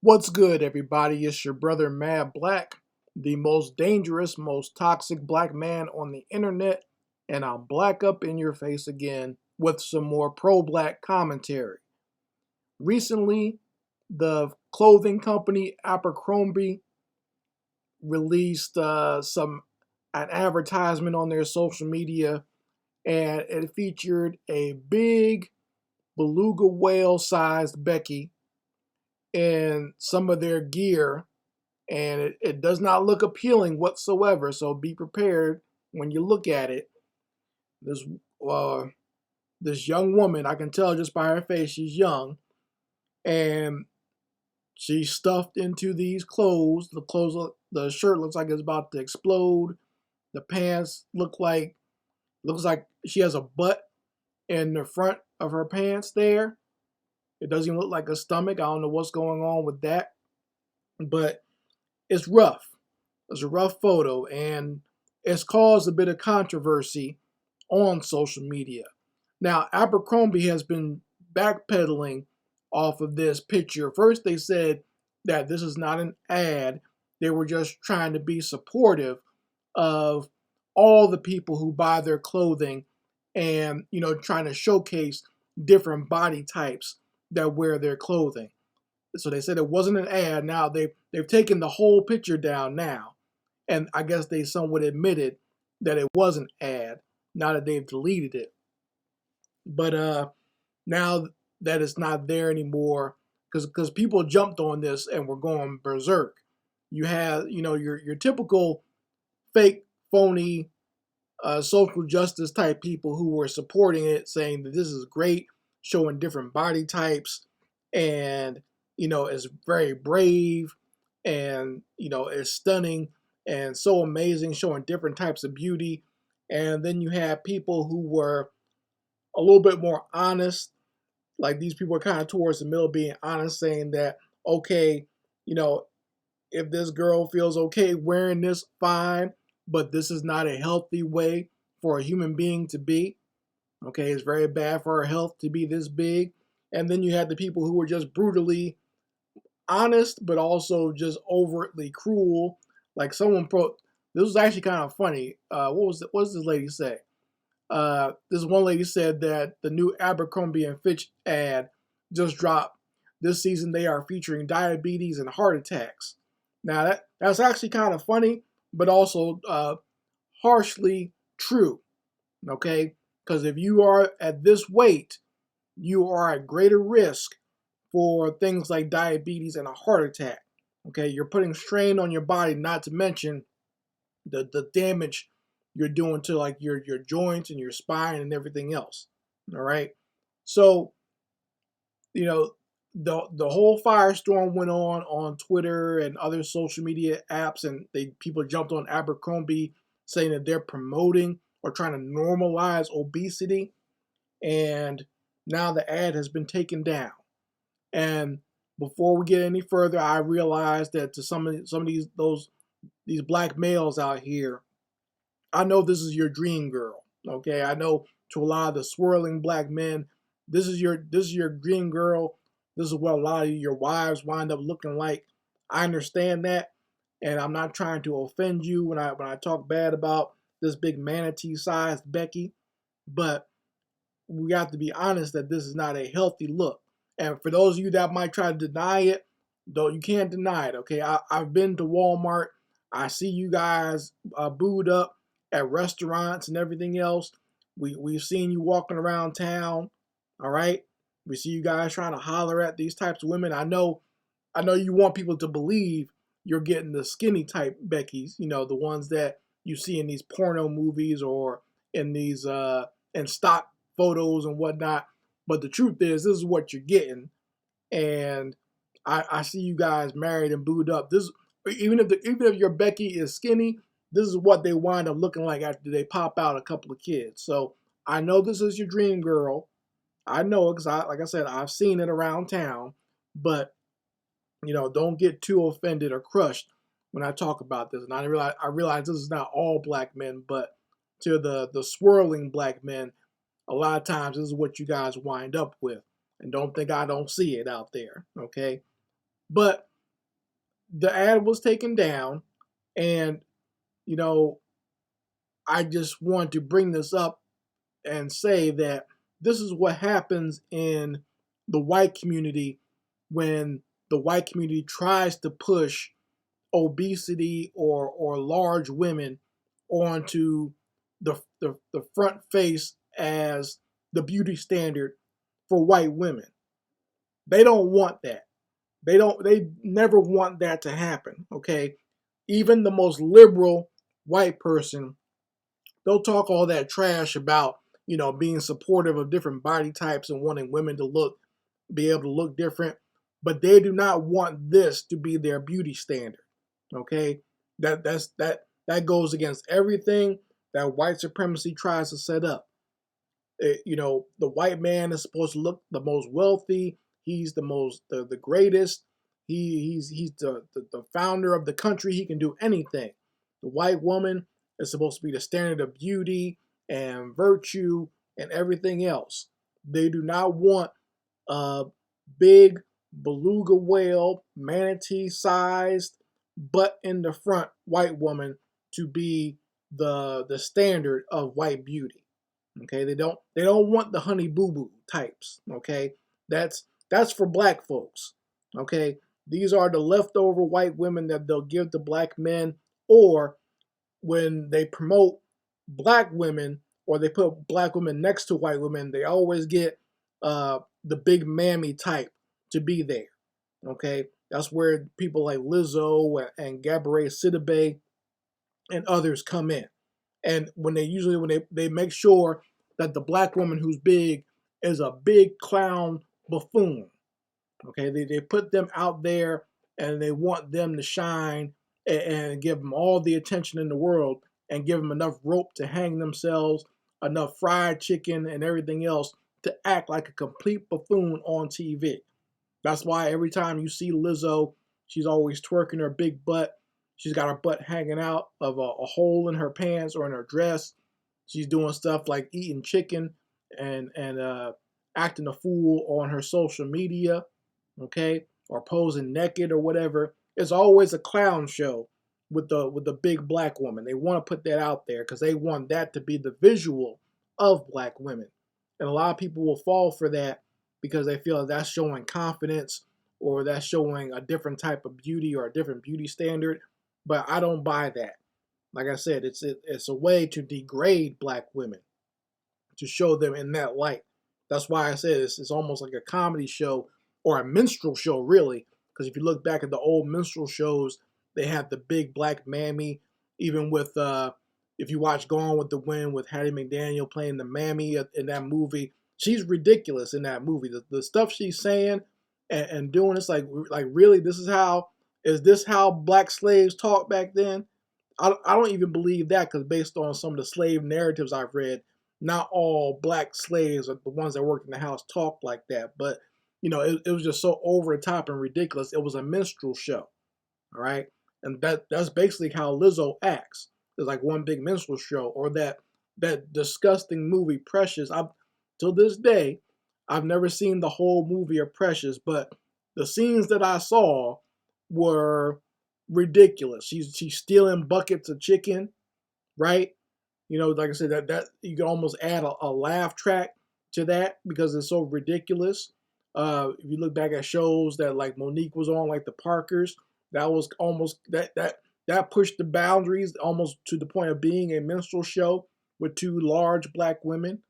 What's good, everybody? It's your brother Mad Black, the most dangerous, most toxic black man on the internet, and I'm black up in your face again with some more pro black commentary. Recently, the clothing company Abercrombie released an advertisement on their social media, and it featured a big beluga whale sized Becky in some of their gear, and it does not look appealing whatsoever. So be prepared when you look at it. This uh, this young woman, I can tell just by her face, she's young, and she's stuffed into these clothes. The shirt looks like it's about to explode. The pants looks like she has a butt in the front of her pants there. It doesn't even look like a stomach. I don't know what's going on with that, but it's rough. It's a rough photo, and it's caused a bit of controversy on social media. Now, Abercrombie has been backpedaling off of this picture. First, they said that this is not an ad. They were just trying to be supportive of all the people who buy their clothing and, trying to showcase different body types that wear their clothing. So they said it wasn't an ad. Now they've taken the whole picture down now, and I guess they somewhat admitted that it was an ad. Now that they've deleted it, but now that it's not there anymore, because people jumped on this and were going berserk. You have your typical fake, phony, social justice type people who were supporting it, saying that this is great, showing different body types, and it's very brave, and it's stunning and so amazing, showing different types of beauty. And then you have people who were a little bit more honest, like these people are kind of towards the middle, being honest, saying that, okay, you know, if this girl feels okay wearing this, fine, but this is not a healthy way for a human being to be. Okay, it's very bad for her health to be this big. And then you had the people who were just brutally honest, but also just overtly cruel. Like this was actually kind of funny. What does this lady say? This one lady said that the new Abercrombie and Fitch ad just dropped. This season they are featuring diabetes and heart attacks. Now that's actually kind of funny, but also harshly true. Okay, because if you are at this weight, you are at greater risk for things like diabetes and a heart attack. Okay, you're putting strain on your body, not to mention the damage you're doing to like your joints and your spine and everything else. All right. So, you know, the whole firestorm went on Twitter and other social media apps, and people jumped on Abercrombie saying that they're promoting or trying to normalize obesity, and now the ad has been taken down. And before we get any further, I realized that to some of these black males out here, I know this is your dream girl. Okay, I know to a lot of the swirling black men, this is your dream girl. This is what a lot of your wives wind up looking like. I understand that, and I'm not trying to offend you when I talk bad about this big manatee-sized Becky, but we have to be honest that this is not a healthy look. And for those of you that might try to deny it, though, you can't deny it. Okay, I've been to Walmart. I see you guys booed up at restaurants and everything else. We've seen you walking around town. All right, we see you guys trying to holler at these types of women. I know you want people to believe you're getting the skinny type Beckys. The ones that you see in these porno movies or in these in stock photos and whatnot. But the truth is, this is what you're getting. And I see you guys married and booed up. This even if your Becky is skinny, this is what they wind up looking like after they pop out a couple of kids. So I know this is your dream girl. I know it because like I said, I've seen it around town. But don't get too offended or crushed when I talk about this. And I realize this is not all black men, but to the swirling black men, a lot of times this is what you guys wind up with. And don't think I don't see it out there, okay? But the ad was taken down, and you know, I just want to bring this up and say that this is what happens in the white community when the white community tries to push obesity or large women onto the front face as the beauty standard for white women. They don't want that. They never want that to happen, okay? Even the most liberal white person, they'll talk all that trash about, being supportive of different body types and wanting women to be able to look different, but they do not want this to be their beauty standard. Okay? That goes against everything that white supremacy tries to set up. The white man is supposed to look the most wealthy. He's the greatest. He's the founder of the country. He can do anything. The white woman is supposed to be the standard of beauty and virtue and everything else. They do not want a big beluga whale, manatee sized, butt in the front white woman to be the standard of white beauty. Okay, they don't want the honey boo boo types. Okay, that's for black folks. Okay, these are the leftover white women that they'll give to black men, or when they promote black women or they put black women next to white women, they always get the big mammy type to be there. Okay, that's where people like Lizzo and Gabourey Sidibe and others come in. And when they make sure that the black woman who's big is a big clown buffoon. Okay, they put them out there and they want them to shine and give them all the attention in the world and give them enough rope to hang themselves, enough fried chicken and everything else to act like a complete buffoon on TV. That's why every time you see Lizzo, she's always twerking her big butt. She's got her butt hanging out of a hole in her pants or in her dress. She's doing stuff like eating chicken and acting a fool on her social media, okay, or posing naked or whatever. It's always a clown show with the big black woman. They want to put that out there because they want that to be the visual of black women, and a lot of people will fall for that because they feel that's showing confidence or that's showing a different type of beauty or a different beauty standard. But I don't buy that. Like I said, it's a way to degrade black women, to show them in that light. That's why I said it's almost like a comedy show or a minstrel show, really. Because if you look back at the old minstrel shows, they had the big black mammy. Even with if you watch Gone with the Wind with Hattie McDaniel playing the mammy in that movie, she's ridiculous in that movie. The stuff she's saying and doing, it's like really, is this how black slaves talked back then? I don't even believe that because based on some of the slave narratives I've read, not all black slaves, or the ones that worked in the house, talked like that. But it was just so over the top and ridiculous. It was a minstrel show, all right, and that's basically how Lizzo acts. It's like one big minstrel show, or that disgusting movie Precious. Till this day, I've never seen the whole movie of Precious, but the scenes that I saw were ridiculous. She's stealing buckets of chicken, right? Like I said, that you can almost add a laugh track to that because it's so ridiculous. If you look back at shows that like Monique was on, like the Parkers, that was almost that pushed the boundaries almost to the point of being a minstrel show with two large black women.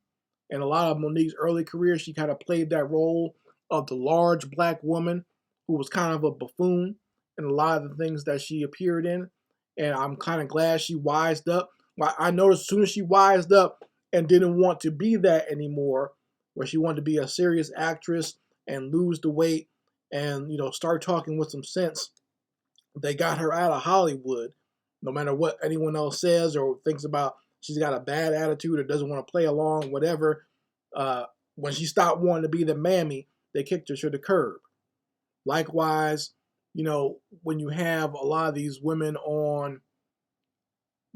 And a lot of Monique's early career, she kind of played that role of the large black woman who was kind of a buffoon in a lot of the things that she appeared in. And I'm kind of glad she wised up. I noticed as soon as she wised up and didn't want to be that anymore, where she wanted to be a serious actress and lose the weight and start talking with some sense, they got her out of Hollywood. No matter what anyone else says or thinks about, she's got a bad attitude or doesn't want to play along, whatever. When she stopped wanting to be the mammy, they kicked her to the curb. Likewise, when you have a lot of these women on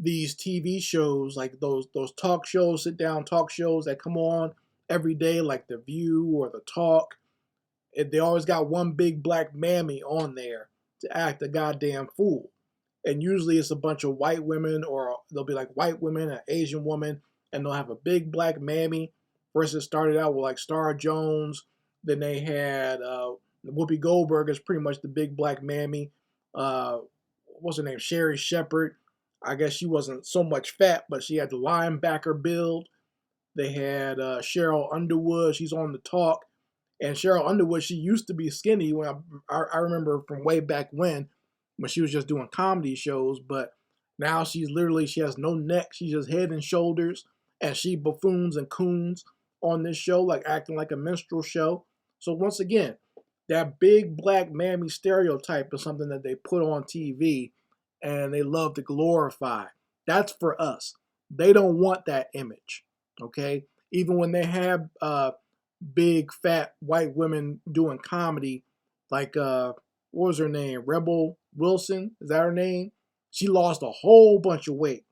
these TV shows, like those talk shows, sit down talk shows that come on every day, like The View or The Talk, they always got one big black mammy on there to act a goddamn fool. And usually it's a bunch of white women, or they'll be like white women, an Asian woman, and they'll have a big black mammy. First it started out with like Star Jones, then they had Whoopi Goldberg is pretty much the big black mammy. What's her name? Sherry Shepherd. I guess she wasn't so much fat, but she had the linebacker build. They had Cheryl Underwood. She's on the talk. And Cheryl Underwood, she used to be skinny when I remember from way back when she was just doing comedy shows. But now she has no neck. She's just head and shoulders. And she buffoons and coons on this show, like acting like a minstrel show. So once again, that big black mammy stereotype is something that they put on TV and they love to glorify. That's for us. They don't want that image. Okay? Even when they have big fat white women doing comedy, like what was her name? Rebel Wilson, is that her name? She lost a whole bunch of weight,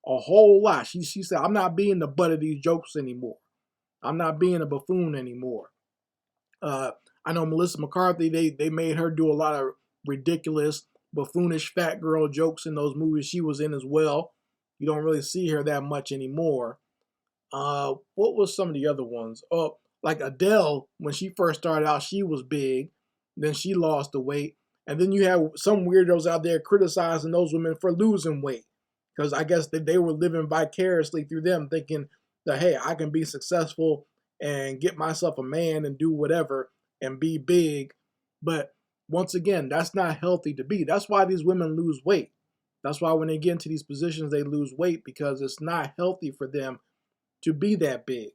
a whole lot. She said, "I'm not being the butt of these jokes anymore. I'm not being a buffoon anymore." I know Melissa McCarthy. They made her do a lot of ridiculous, buffoonish fat girl jokes in those movies she was in as well. You don't really see her that much anymore. What was some of the other ones? Oh, like Adele, when she first started out, she was big. Then she lost the weight. And then you have some weirdos out there criticizing those women for losing weight. Because I guess they were living vicariously through them, thinking that, hey, I can be successful and get myself a man and do whatever and be big. But once again, that's not healthy to be. That's why these women lose weight. That's why when they get into these positions, they lose weight, because it's not healthy for them to be that big.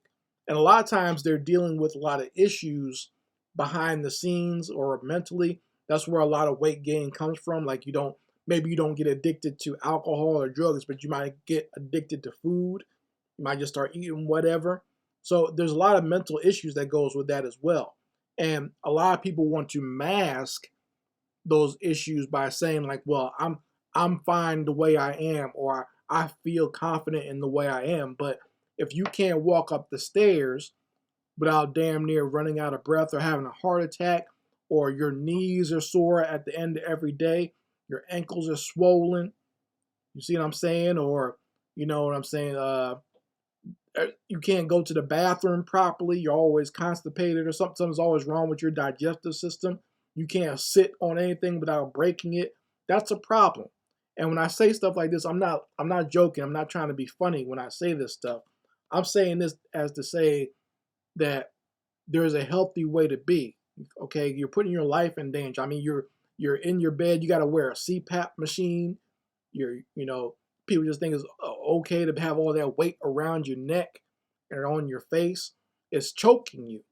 And a lot of times they're dealing with a lot of issues behind the scenes or mentally. That's where a lot of weight gain comes from. Like maybe you don't get addicted to alcohol or drugs, but you might get addicted to food. You might just start eating whatever. So there's a lot of mental issues that goes with that as well. And a lot of people want to mask those issues by saying like, well, I'm fine the way I am, or I feel confident in the way I am. But if you can't walk up the stairs without damn near running out of breath or having a heart attack, or your knees are sore at the end of every day, your ankles are swollen, you see what I'm saying? Or, you know what I'm saying? You can't go to the bathroom properly. You're always constipated, or something's always wrong with your digestive system. You can't sit on anything without breaking it. That's a problem. And when I say stuff like this, I'm not joking. I'm not trying to be funny when I say this stuff. I'm saying this as to say that there's a healthy way to be. Okay, you're putting your life in danger. I mean, you're in your bed. You got to wear a CPAP machine. People just think it's okay to have all that weight around your neck and on your face. It's choking you.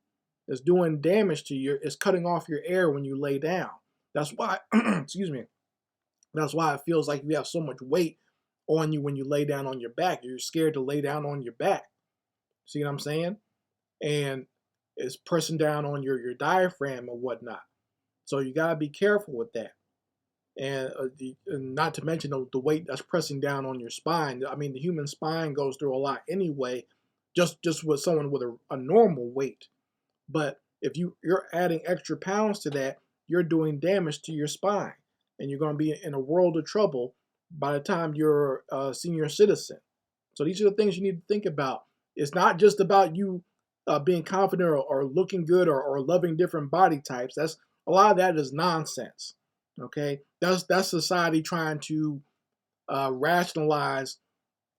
It's doing damage to you. It's cutting off your air when you lay down. That's why, excuse me. That's why it feels like you have so much weight on you when you lay down on your back. You're scared to lay down on your back. See what I'm saying? And it's pressing down on your diaphragm and whatnot. So you got to be careful with that. And not to mention the weight that's pressing down on your spine. I mean, the human spine goes through a lot anyway, just with someone with a normal weight. But if you're adding extra pounds to that, you're doing damage to your spine. And you're going to be in a world of trouble by the time you're a senior citizen. So these are the things you need to think about. It's not just about you being confident or looking good or loving different body types. A lot of that is nonsense. Okay, that's society trying to rationalize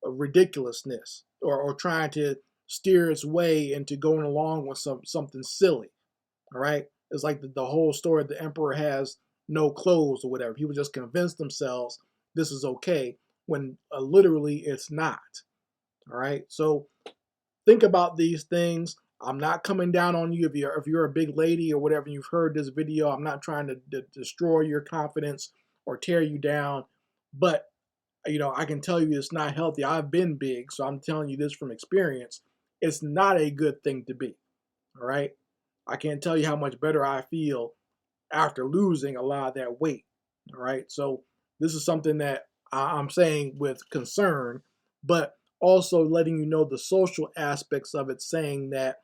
ridiculousness or trying to steer its way into going along with something silly. All right, it's like the whole story the emperor has no clothes or whatever. People just convince themselves this is okay when literally it's not. All right, so think about these things. I'm not coming down on you if you're a big lady or whatever. You've heard this video. I'm not trying to destroy your confidence or tear you down, but I can tell you it's not healthy. I've been big, so I'm telling you this from experience. It's not a good thing to be. All right, I can't tell you how much better I feel after losing a lot of that weight. All right, so this is something that I'm saying with concern, but also letting you know the social aspects of it, saying that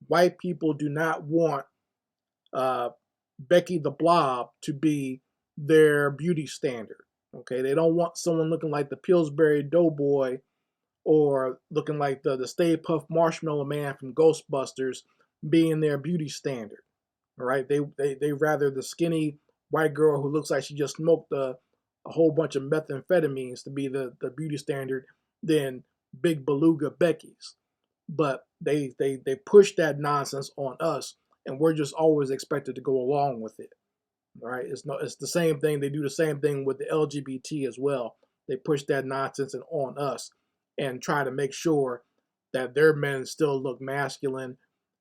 white people do not want Becky the Blob to be their beauty standard. Okay, they don't want someone looking like the Pillsbury Doughboy or looking like the Stay Puft Marshmallow Man from Ghostbusters being their beauty standard. All right, they rather the skinny white girl who looks like she just smoked a whole bunch of methamphetamines to be the beauty standard than big beluga Becky's. But they push that nonsense on us, and we're just always expected to go along with it. All right, it's the same thing. They do the same thing with the LGBT as well. They push that nonsense on us and try to make sure that their men still look masculine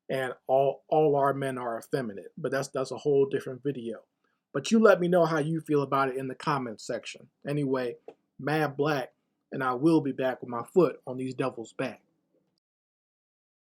and all our men are effeminate. But that's a whole different video. But you let me know how you feel about it in the comments section. Anyway, Mad Black, and I will be back with my foot on these devils' back.